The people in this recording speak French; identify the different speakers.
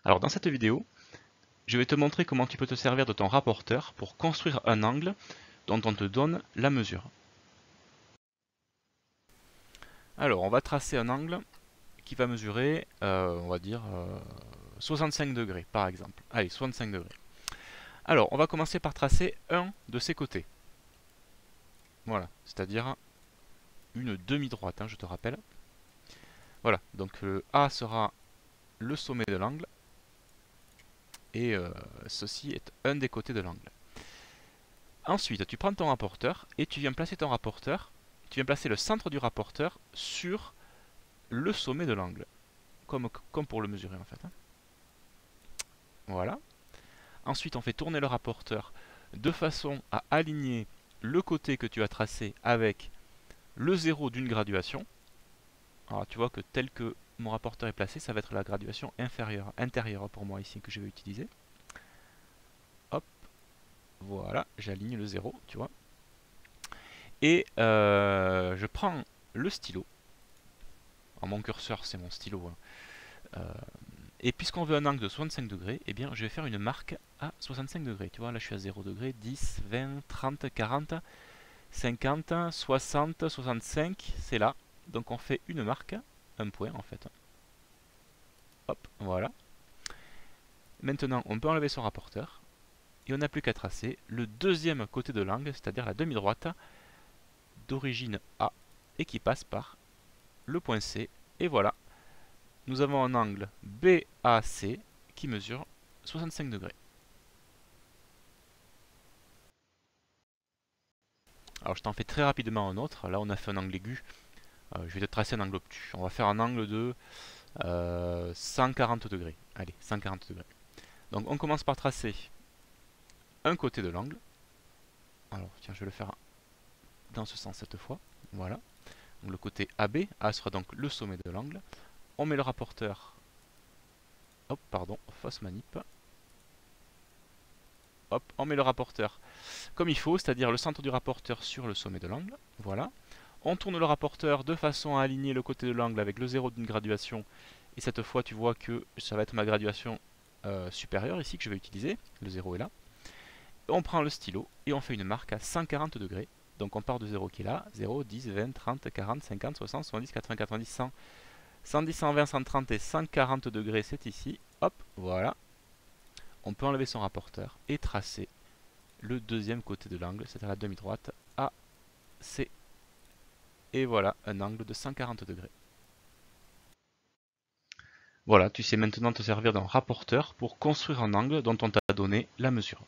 Speaker 1: Alors dans cette vidéo, je vais te montrer comment tu peux te servir de ton rapporteur pour construire un angle dont on te donne la mesure. Alors on va tracer un angle qui va mesurer, on va dire, 65 degrés par exemple. Allez, 65 degrés. Alors on va commencer par tracer un de ses côtés. Voilà, c'est-à-dire une demi-droite, je te rappelle. Voilà, donc le A sera le sommet de l'angle et ceci est un des côtés de l'angle. Ensuite, tu prends ton rapporteur et tu viens placer ton rapporteur, tu viens placer le centre du rapporteur sur le sommet de l'angle, comme pour le mesurer en fait. Voilà. Ensuite, on fait tourner le rapporteur de façon à aligner le côté que tu as tracé avec le zéro d'une graduation. Alors tu vois que tel que mon rapporteur est placé, ça va être la graduation intérieure pour moi ici que je vais utiliser. Hop, voilà, j'aligne le 0, tu vois. Et je prends le stylo. Alors, mon curseur, c'est mon stylo. Et puisqu'on veut un angle de 65 degrés, eh bien, je vais faire une marque à 65 degrés. Tu vois, là, je suis à 0 degré, 10, 20, 30, 40, 50, 60, 65, c'est là. Donc, on fait une marque, un point, en fait. Hop, voilà. Maintenant, on peut enlever son rapporteur. Et on n'a plus qu'à tracer le deuxième côté de l'angle, c'est-à-dire la demi-droite d'origine A, et qui passe par le point C. Et voilà, nous avons un angle BAC qui mesure 65 degrés. Alors je t'en fais très rapidement un autre. Là on a fait un angle aigu. Je vais te tracer un angle obtus. On va faire un angle de 140 degrés. Allez, 140 degrés. Donc on commence par tracer un côté de l'angle. Alors tiens, je vais le faire dans ce sens cette fois. Voilà. Donc le côté AB. A sera donc le sommet de l'angle. On met le rapporteur. Hop, pardon, fausse manip. Hop, on met le rapporteur comme il faut, c'est-à-dire le centre du rapporteur sur le sommet de l'angle. Voilà. On tourne le rapporteur de façon à aligner le côté de l'angle avec le zéro d'une graduation. Et cette fois, tu vois que ça va être ma graduation supérieure ici que je vais utiliser. Le 0 est là. On prend le stylo et on fait une marque à 140 degrés. Donc on part de 0 qui est là. 0, 10, 20, 30, 40, 50, 60, 70, 80, 90, 100, 110, 120, 130 et 140 degrés, c'est ici. Hop, voilà. On peut enlever son rapporteur et tracer le deuxième côté de l'angle, c'est-à-dire la demi-droite AC. Et voilà, un angle de 140 degrés. Voilà, tu sais maintenant te servir d'un rapporteur pour construire un angle dont on t'a donné la mesure.